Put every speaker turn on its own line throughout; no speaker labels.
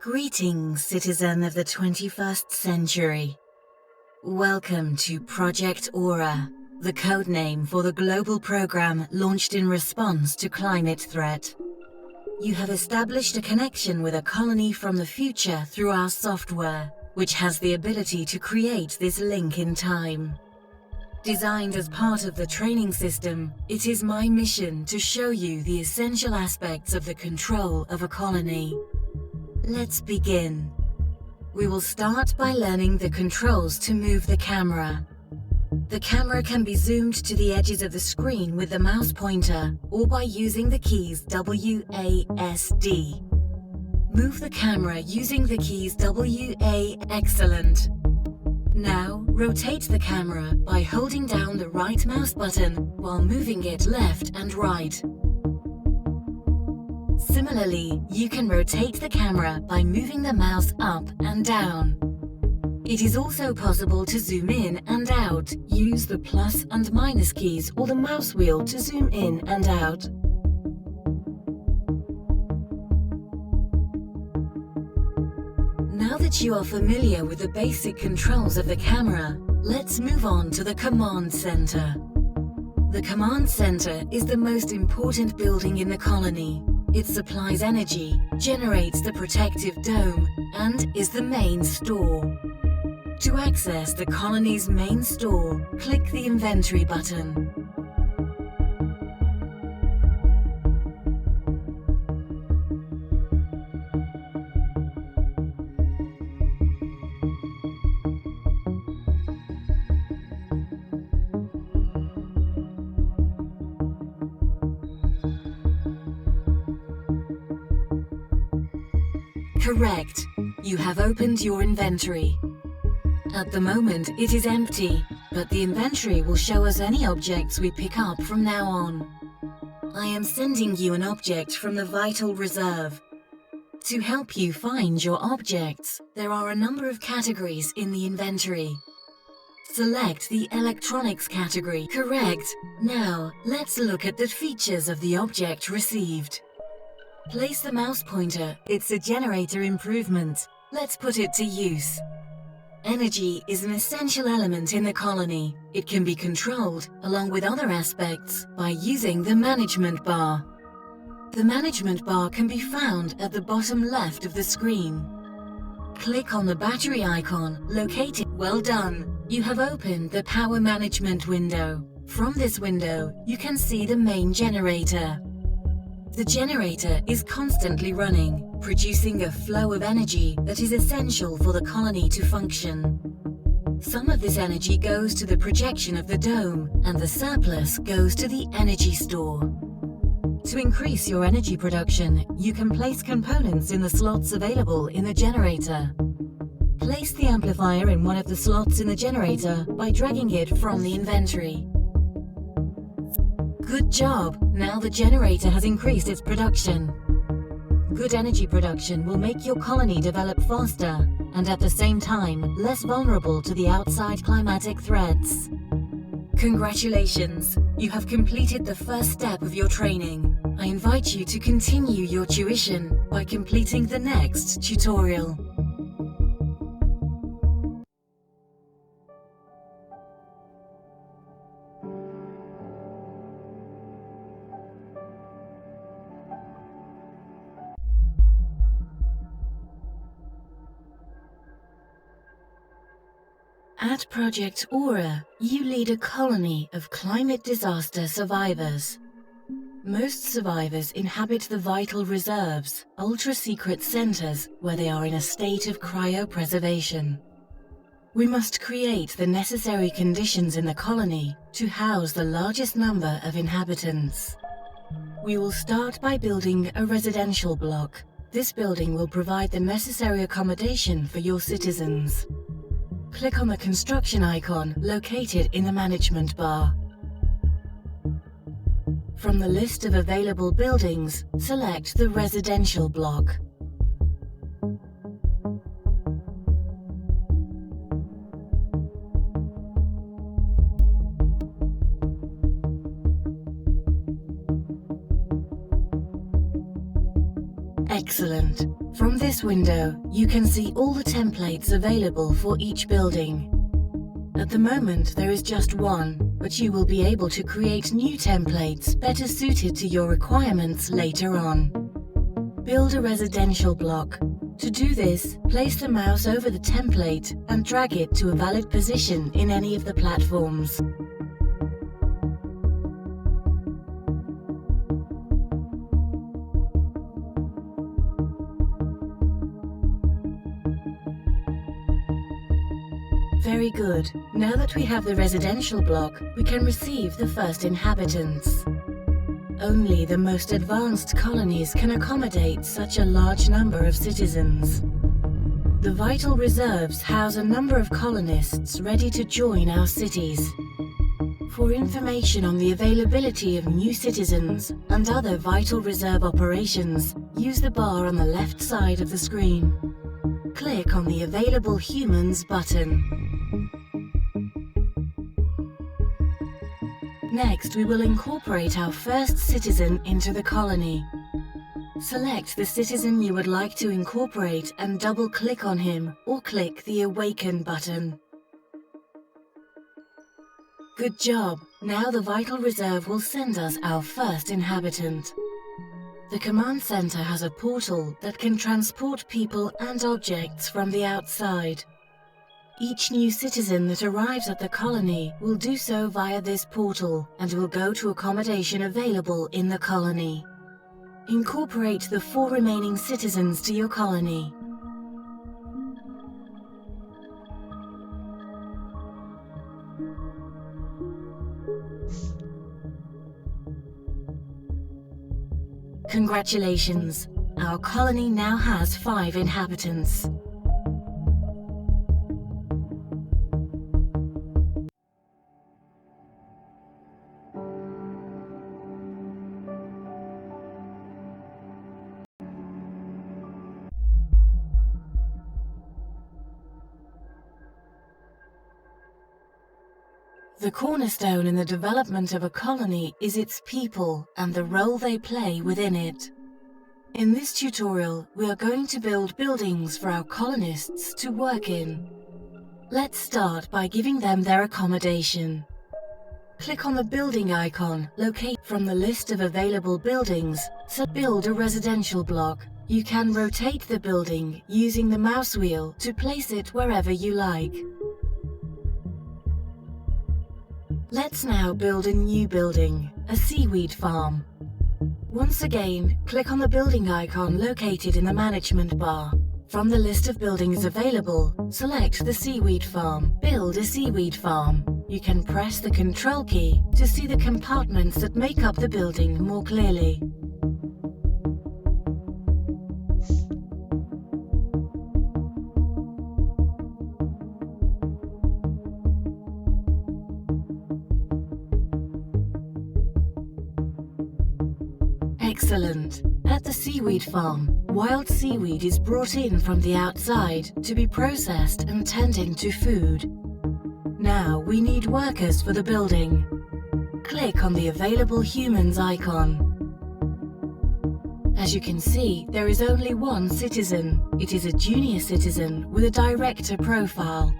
Greetings, citizen of the 21st century. Welcome to Project Aura, the codename for the global program launched in response to climate threat. You have established a connection with a colony from the future through our software, which has the ability to create this link in time. Designed as part of the training system, it is my mission to show you the essential aspects of the control of a colony. Let's begin. We will start by learning the controls to move the camera. The camera can be zoomed to the edges of the screen with the mouse pointer or by using the keys WASD. Move the camera using the keys WA. Excellent. Now, rotate the camera by holding down the right mouse button while moving it left and right. Similarly, you can rotate the camera by moving the mouse up and down. It is also possible to zoom in and out. Use the plus and minus keys or the mouse wheel to zoom in and out. Now that you are familiar with the basic controls of the camera, let's move on to the command center. The command center is the most important building in the colony. It supplies energy, generates the protective dome, and is the main store. To access the colony's main store, click the inventory button. Correct. You have opened your inventory. At the moment, it is empty, but the inventory will show us any objects we pick up from now on. I am sending you an object from the Vital Reserve. To help you find your objects, there are a number of categories in the inventory. Select the Electronics category. Correct. Now, let's look at the features of the object received. Place the mouse pointer. It's a generator improvement. Let's put it to use. Energy is an essential element in the colony. It can be controlled, along with other aspects, by using the management bar. The management bar can be found at the bottom left of the screen. Click on the battery icon located. Well done! You have opened the power management window. From this window, you can see the main generator. The generator is constantly running, producing a flow of energy that is essential for the colony to function. Some of this energy goes to the projection of the dome, and the surplus goes to the energy store. To increase your energy production, you can place components in the slots available in the generator. Place the amplifier in one of the slots in the generator by dragging it from the inventory. Good job! Now the generator has increased its production. Good energy production will make your colony develop faster and at the same time less vulnerable to the outside climatic threats. Congratulations! You have completed the first step of your training. I invite you to continue your tuition by completing the next tutorial. At Project Aura, you lead a colony of climate disaster survivors. Most survivors inhabit the Vital Reserves, ultra-secret centers where they are in a state of cryopreservation. We must create the necessary conditions in the colony to house the largest number of inhabitants. We will start by building a residential block. This building will provide the necessary accommodation for your citizens. Click on the construction icon located in the management bar. From the list of available buildings, select the residential block. Excellent. From this window, you can see all the templates available for each building. At the moment, there is just one, but you will be able to create new templates better suited to your requirements later on. Build a residential block. To do this, place the mouse over the template and drag it to a valid position in any of the platforms. Very good. Now that we have the residential block, we can receive the first inhabitants. Only the most advanced colonies can accommodate such a large number of citizens. The vital reserves house a number of colonists ready to join our cities. For information on the availability of new citizens and other vital reserve operations, use the bar on the left side of the screen. Click on the Available Humans button. Next, we will incorporate our first citizen into the colony. Select the citizen you would like to incorporate and double-click on him, or click the Awaken button. Good job! Now the Vital Reserve will send us our first inhabitant. The command center has a portal that can transport people and objects from the outside. Each new citizen that arrives at the colony will do so via this portal and will go to accommodation available in the colony. Incorporate the 4 remaining citizens to your colony. Congratulations! Our colony now has 5 inhabitants. The cornerstone in the development of a colony is its people and the role they play within it. In this tutorial, we are going to build buildings for our colonists to work in. Let's start by giving them their accommodation. Click on the building icon located from the list of available buildings, so build a residential block. You can rotate the building using the mouse wheel to place it wherever you like. Let's now build a new building, a seaweed farm. Once again, click on the building icon located in the management bar. From the list of buildings available, select the seaweed farm. Build a seaweed farm. You can press the Control key to see the compartments that make up the building more clearly. Excellent! At the seaweed farm, wild seaweed is brought in from the outside to be processed and turned into food. Now we need workers for the building. Click on the Available Humans icon. As you can see, there is only one citizen. It is a junior citizen with a director profile.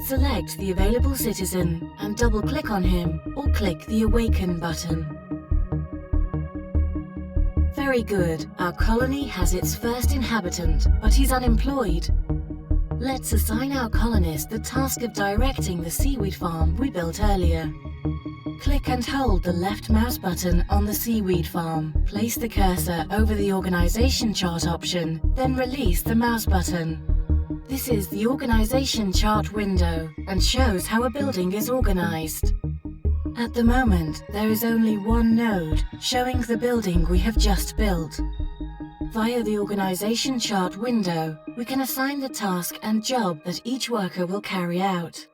Select the available citizen and double-click on him or click the Awaken button. Very good. Our colony has its first inhabitant, but he's unemployed. Let's assign our colonist the task of directing the seaweed farm we built earlier. Click and hold the left mouse button on the seaweed farm. Place the cursor over the organization chart option, then release the mouse button. This is the organization chart window and shows how a building is organized. At the moment, there is only one node, showing the building we have just built. Via the organization chart window, we can assign the task and job that each worker will carry out.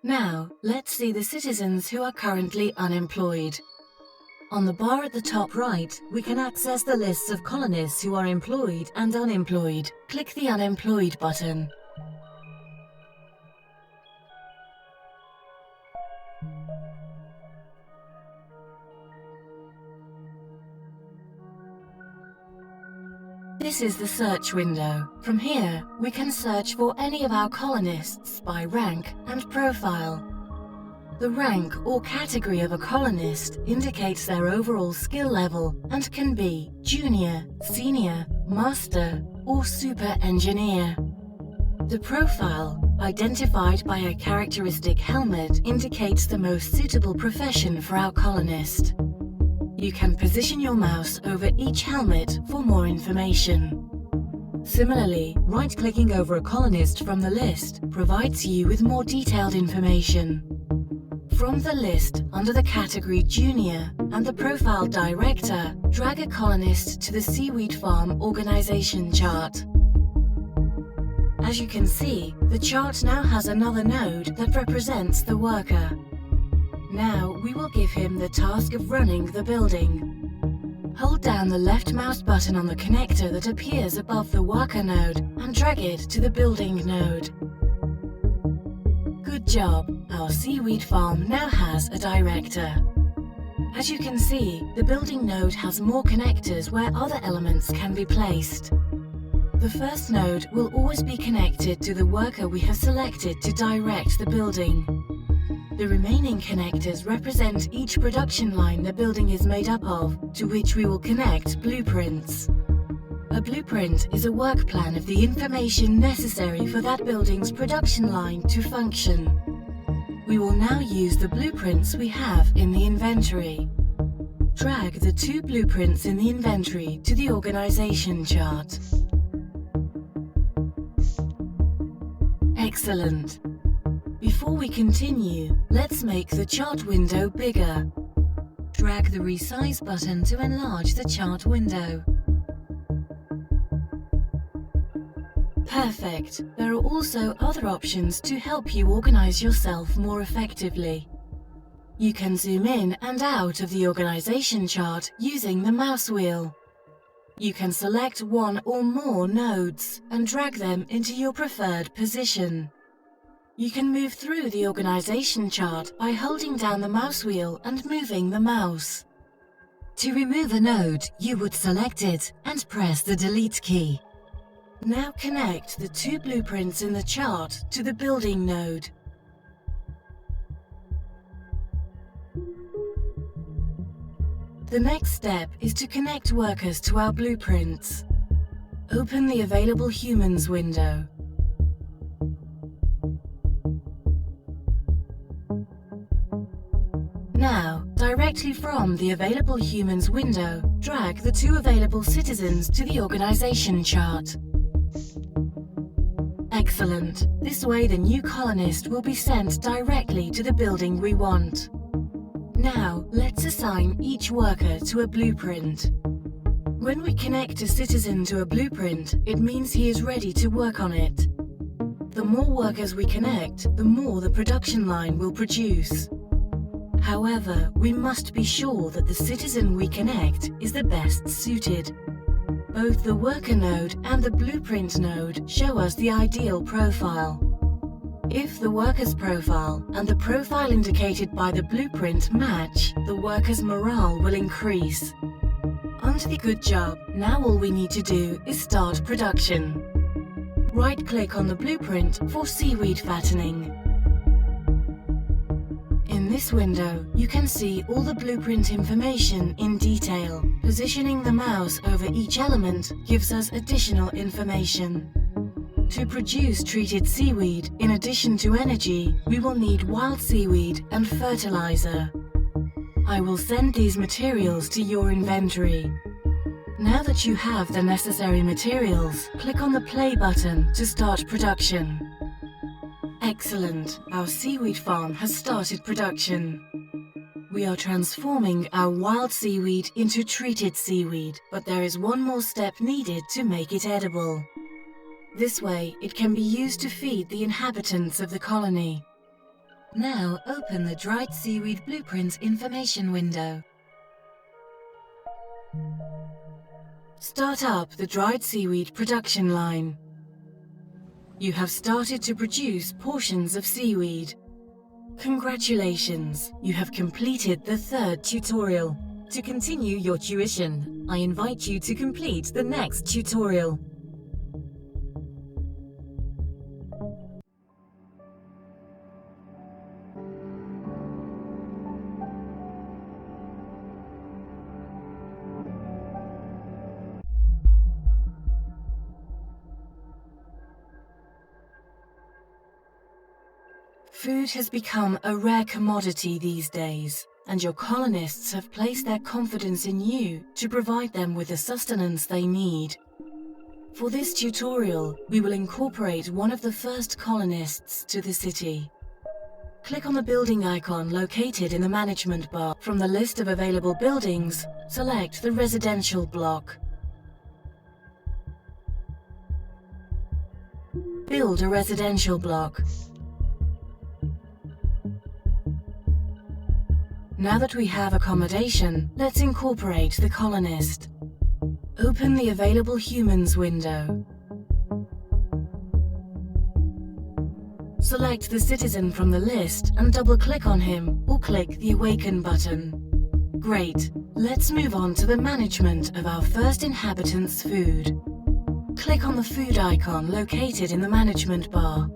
Now, let's see the citizens who are currently unemployed. On the bar at the top right, we can access the lists of colonists who are employed and unemployed. Click the Unemployed button. This is the search window. From here, we can search for any of our colonists by rank and profile. The rank or category of a colonist indicates their overall skill level and can be junior, senior, master, or super engineer. The profile, identified by a characteristic helmet, indicates the most suitable profession for our colonist. You can position your mouse over each helmet for more information. Similarly, right-clicking over a colonist from the list provides you with more detailed information. From the list, under the category Junior and the profile Director, drag a colonist to the Seaweed Farm organization chart. As you can see, the chart now has another node that represents the worker. Now we will give him the task of running the building. Hold down the left mouse button on the connector that appears above the worker node and drag it to the building node. Good job! Our seaweed farm now has a director. As you can see, the building node has more connectors where other elements can be placed. The first node will always be connected to the worker we have selected to direct the building. The remaining connectors represent each production line the building is made up of, to which we will connect blueprints. A blueprint is a work plan of the information necessary for that building's production line to function. We will now use the blueprints we have in the inventory. Drag the 2 blueprints in the inventory to the organization chart. Excellent. Before we continue, let's make the chart window bigger. Drag the resize button to enlarge the chart window. Perfect. There are also other options to help you organize yourself more effectively. You can zoom in and out of the organization chart using the mouse wheel. You can select one or more nodes and drag them into your preferred position. You can move through the organization chart by holding down the mouse wheel and moving the mouse. To remove a node, you would select it and press the delete key. Now connect the 2 blueprints in the chart to the building node. The next step is to connect workers to our blueprints. Open the Available Humans window. Now, directly from the Available Humans window, drag the 2 available citizens to the organization chart. Excellent. This way the new colonist will be sent directly to the building we want. Now, let's assign each worker to a blueprint. When we connect a citizen to a blueprint, it means he is ready to work on it. The more workers we connect, the more the production line will produce. However, we must be sure that the citizen we connect is the best suited. Both the worker node and the blueprint node show us the ideal profile. If the worker's profile and the profile indicated by the blueprint match, the worker's morale will increase. Onto the good job. Now all we need to do is start production. Right-click on the blueprint for seaweed fattening. In this window, you can see all the blueprint information in detail. Positioning the mouse over each element gives us additional information. To produce treated seaweed, in addition to energy, we will need wild seaweed and fertilizer. I will send these materials to your inventory. Now that you have the necessary materials, click on the play button to start production. Excellent! Our seaweed farm has started production. We are transforming our wild seaweed into treated seaweed, but there is one more step needed to make it edible. This way, it can be used to feed the inhabitants of the colony. Now, open the dried seaweed blueprint information window. Start up the dried seaweed production line. You have started to produce portions of seaweed. Congratulations, you have completed the 3rd tutorial. To continue your tuition, I invite you to complete the next tutorial. Food has become a rare commodity these days, and your colonists have placed their confidence in you to provide them with the sustenance they need. For this tutorial, we will incorporate one of the first colonists to the city. Click on the building icon located in the management bar. From the list of available buildings, select the residential block. Build a residential block. Now that we have accommodation, let's incorporate the colonist. Open the Available Humans window. Select the citizen from the list and double-click on him or click the Awaken button. Great! Let's move on to the management of our first inhabitant's food. Click on the food icon located in the management bar.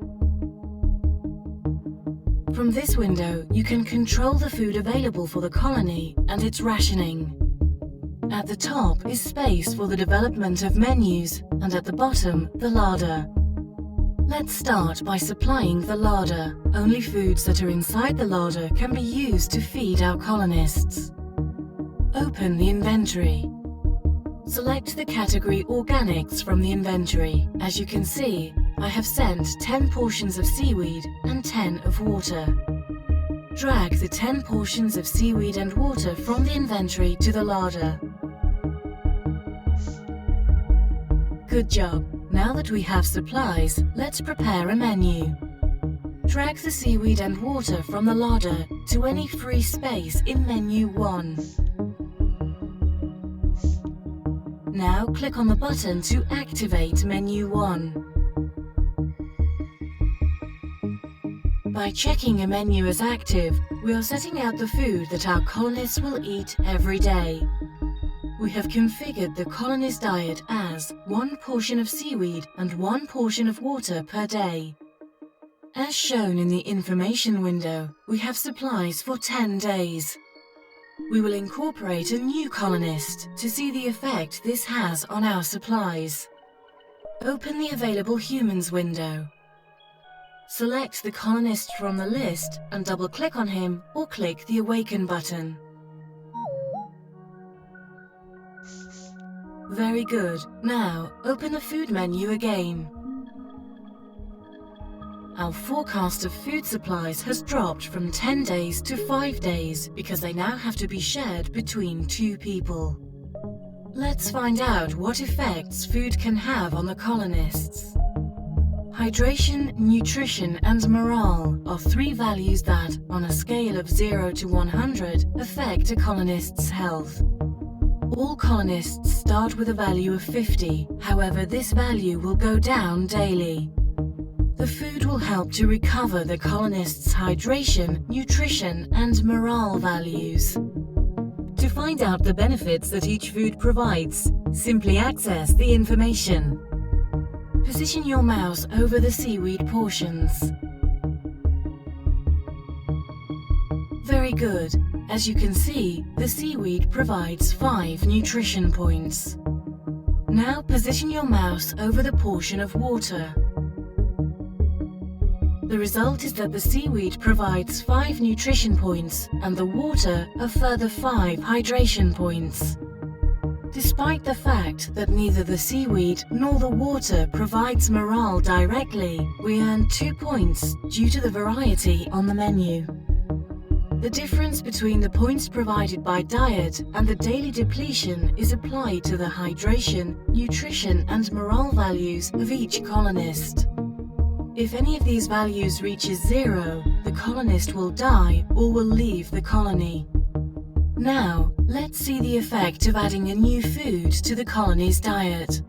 From this window, you can control the food available for the colony and its rationing. At the top is space for the development of menus, and at the bottom, the larder. Let's start by supplying the larder. Only foods that are inside the larder can be used to feed our colonists. Open the inventory. Select the category Organics from the inventory. As you can see, I have sent 10 portions of seaweed and 10 of water. Drag the 10 portions of seaweed and water from the inventory to the larder. Good job! Now that we have supplies, let's prepare a menu. Drag the seaweed and water from the larder to any free space in Menu 1. Now click on the button to activate Menu 1. By checking a menu as active, we are setting out the food that our colonists will eat every day. We have configured the colonist diet as 1 portion of seaweed and 1 portion of water per day. As shown in the information window, we have supplies for 10 days. We will incorporate a new colonist to see the effect this has on our supplies. Open the Available Humans window. Select the colonist from the list and double-click on him or click the Awaken button. Very good. Now, open the food menu again. Our forecast of food supplies has dropped from 10 days to 5 days because they now have to be shared between 2 people. Let's find out what effects food can have on the colonists. Hydration, nutrition, and morale are 3 values that, on a scale of 0 to 100, affect a colonist's health. All colonists start with a value of 50, however this value will go down daily. The food will help to recover the colonists' hydration, nutrition, and morale values. To find out the benefits that each food provides, simply access the information. Position your mouse over the seaweed portions. Very good. As you can see, the seaweed provides 5 nutrition points. Now position your mouse over the portion of water. The result is that the seaweed provides 5 nutrition points and the water a further 5 hydration points. Despite the fact that neither the seaweed nor the water provides morale directly, we earn 2 points due to the variety on the menu. The difference between the points provided by diet and the daily depletion is applied to the hydration, nutrition, and morale values of each colonist. If any of these values reaches 0, the colonist will die or will leave the colony. Now, let's see the effect of adding a new food to the colony's diet.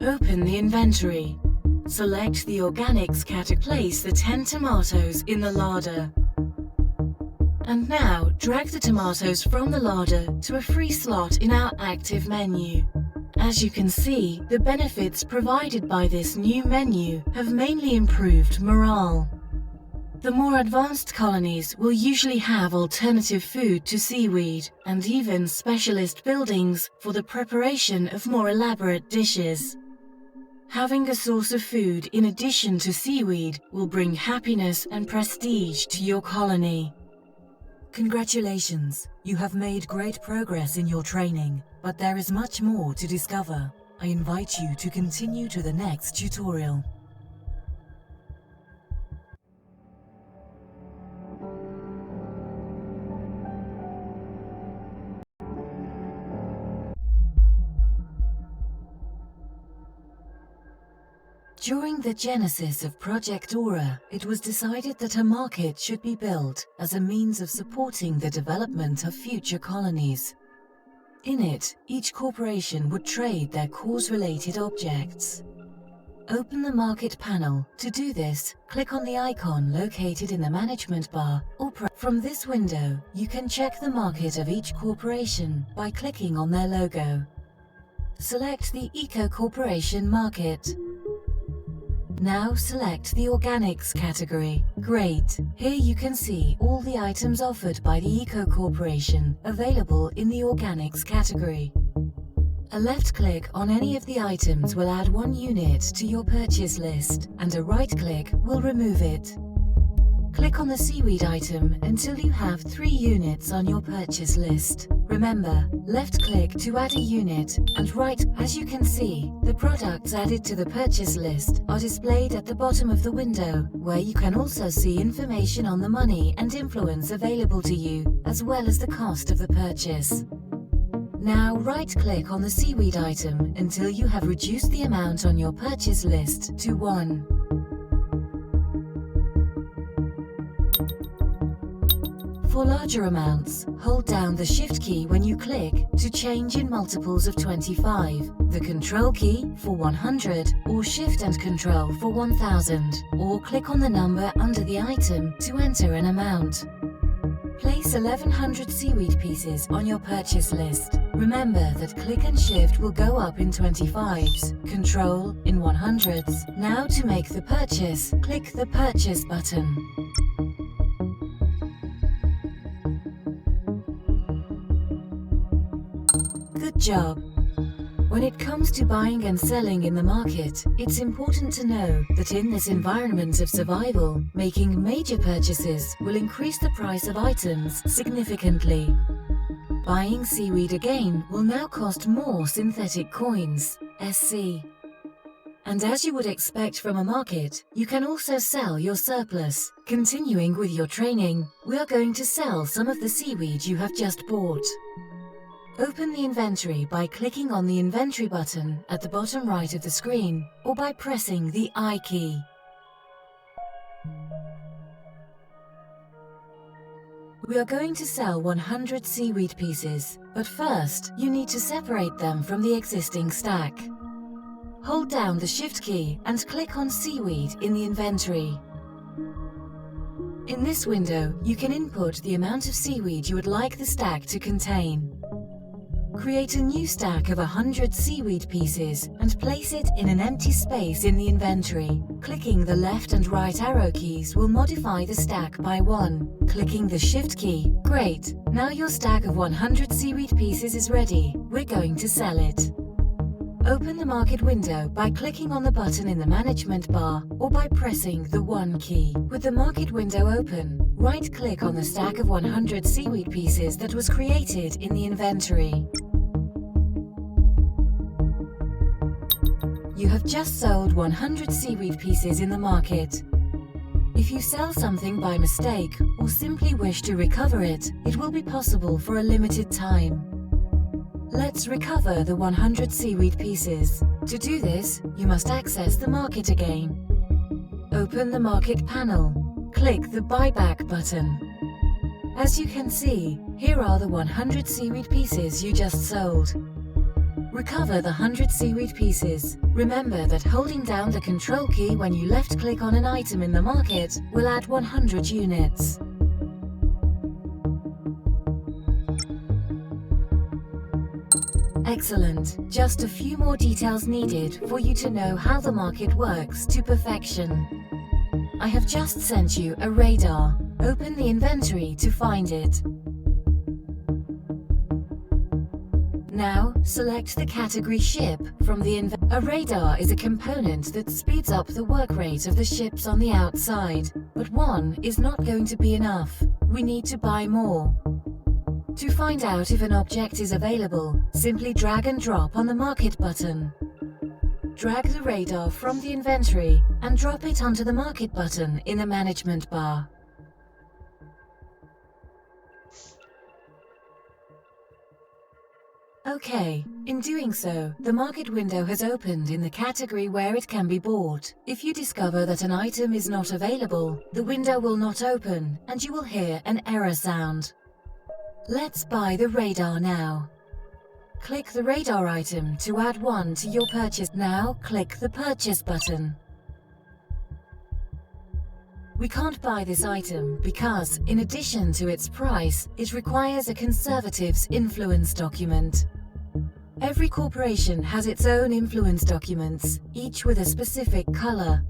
Open the inventory. Select the Organics category. Place the 10 tomatoes in the larder. And now, drag the tomatoes from the larder to a free slot in our active menu. As you can see, the benefits provided by this new menu have mainly improved morale. The more advanced colonies will usually have alternative food to seaweed and even specialist buildings for the preparation of more elaborate dishes. Having a source of food in addition to seaweed will bring happiness and prestige to your colony.
Congratulations! You have made great progress in your training, but there is much more to discover. I invite you to continue to the next tutorial.
During the genesis of Project Aura, it was decided that a market should be built as a means of supporting the development of future colonies. In it, each corporation would trade their cause-related objects. Open the market panel. To do this, click on the icon located in the management bar or from this window, you can check the market of each corporation by clicking on their logo. Select the Eco Corporation market. Now select the Organics category. Great! Here you can see all the items offered by the Eco Corporation available in the Organics category. A left click on any of the items will add 1 unit to your purchase list, and a right click will remove it. Click on the seaweed item until you have 3 units on your purchase list. Remember, left click to add a unit and right. As you can see, the products added to the purchase list are displayed at the bottom of the window, where you can also see information on the money and influence available to you, as well as the cost of the purchase. Now right-click on the seaweed item until you have reduced the amount on your purchase list to 1. For larger amounts, hold down the Shift key when you click to change in multiples of 25, the Control key for 100, or Shift and Control for 1000, or click on the number under the item to enter an amount. Place 1100 seaweed pieces on your purchase list. Remember that click and shift will go up in 25s, control in 100s. Now to make the purchase, click the purchase button. Good job! When it comes to buying and selling in the market, it's important to know that in this environment of survival, making major purchases will increase the price of items significantly. Buying seaweed again will now cost more synthetic coins, SC. And as you would expect from a market, you can also sell your surplus. Continuing with your training, we are going to sell some of the seaweed you have just bought. Open the inventory by clicking on the inventory button at the bottom right of the screen, or by pressing the I key. We are going to sell 100 seaweed pieces, but first you need to separate them from the existing stack. Hold down the Shift key and click on Seaweed in the inventory. In this window, you can input the amount of seaweed you would like the stack to contain. Create a new stack of 100 seaweed pieces and place it in an empty space in the inventory. Clicking the left and right arrow keys will modify the stack by 1. Clicking the Shift key. Great! Now your stack of 100 seaweed pieces is ready. We're going to sell it. Open the market window by clicking on the button in the management bar or by pressing the 1 key. With the market window open, right-click on the stack of 100 seaweed pieces that was created in the inventory. You have just sold 100 seaweed pieces in the market. If you sell something by mistake or simply wish to recover it, it will be possible for a limited time. Let's recover the 100 seaweed pieces. To do this, you must access the market again. Open the market panel. Click the Buyback button. As you can see, here are the 100 seaweed pieces you just sold. Recover the 100 seaweed pieces. Remember that holding down the Control key when you left-click on an item in the market will add 100 units. Excellent. Just a few more details needed for you to know how the market works to perfection. I have just sent you a radar. Open the inventory to find it. Now, select the category ship from the inventory. A radar is a component that speeds up the work rate of the ships on the outside, but one is not going to be enough. We need to buy more. To find out if an object is available, simply drag and drop on the Market button. Drag the radar from the inventory and drop it onto the Market button in the Management bar. Okay, in doing so, the market window has opened in the category where it can be bought. If you discover that an item is not available, the window will not open and you will hear an error sound. Let's buy the radar now. Click the radar item to add one to your purchase. Now click the Purchase button. We can't buy this item because, in addition to its price, it requires a conservative's influence document. Every corporation has its own influence documents, each with a specific color.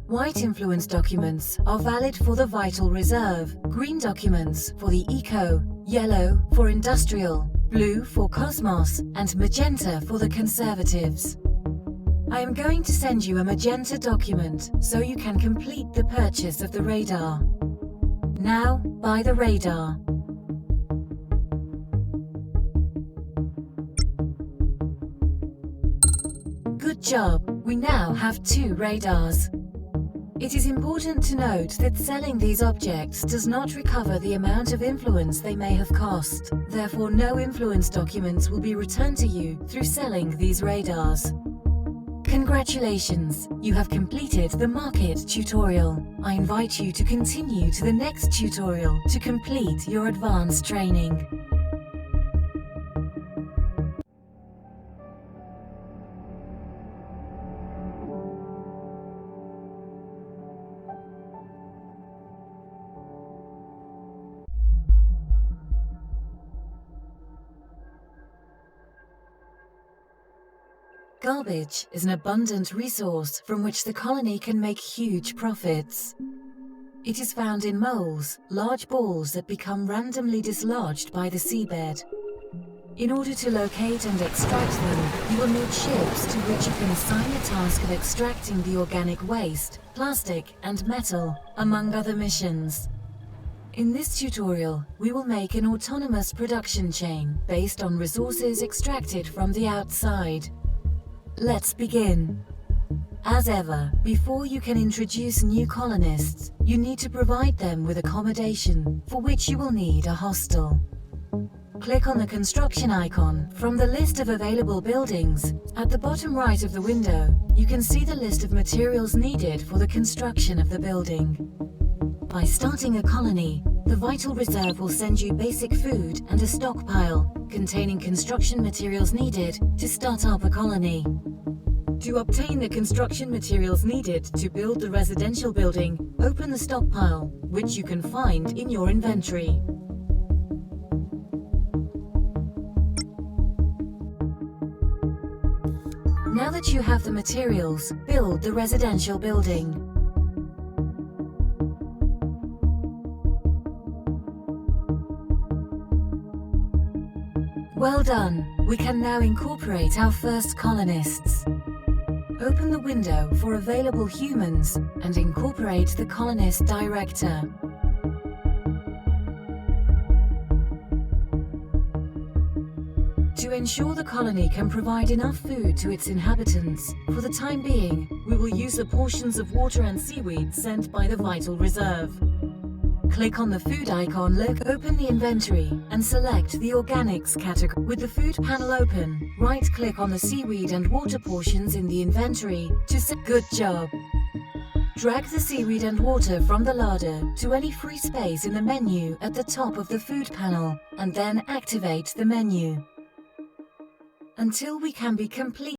White influence documents are valid for the vital reserve, green documents for the eco, yellow for industrial, blue for cosmos, and magenta for the conservatives. I am going to send you a magenta document so you can complete the purchase of the radar. Now, buy the radar. Good job! We now have 2 radars. It is important to note that selling these objects does not recover the amount of influence they may have cost. Therefore, no influence documents will be returned to you through selling these radars. Congratulations! You have completed the market tutorial. I invite you to continue to the next tutorial to complete your advanced training. Garbage is an abundant resource from which the colony can make huge profits. It is found in moles, large balls that become randomly dislodged by the seabed. In order to locate and extract them, you will need ships to which you can assign the task of extracting the organic waste, plastic and metal, among other missions. In this tutorial, we will make an autonomous production chain based on resources extracted from the outside. Let's begin. As ever, before you can introduce new colonists, you need to provide them with accommodation, for which you will need a hostel. Click on the construction icon from the list of available buildings. At the bottom right of the window, you can see the list of materials needed for the construction of the building. By starting a colony, the Vital Reserve will send you basic food and a stockpile containing construction materials needed to start up a colony. To obtain the construction materials needed to build the residential building, open the stockpile, which you can find in your inventory. Now that you have the materials, build the residential building. Well done! We can now incorporate our first colonists. Open the window for available humans and incorporate the colonist director. To ensure the colony can provide enough food to its inhabitants, for the time being, we will use the portions of water and seaweed sent by the Vital Reserve. Click on the food icon, open the inventory, and select the Organics category. With the food panel open, right-click on the seaweed and water portions in the inventory to set. Good job! Drag the seaweed and water from the larder to any free space in the menu at the top of the food panel, and then activate the menu. Until we can be complete.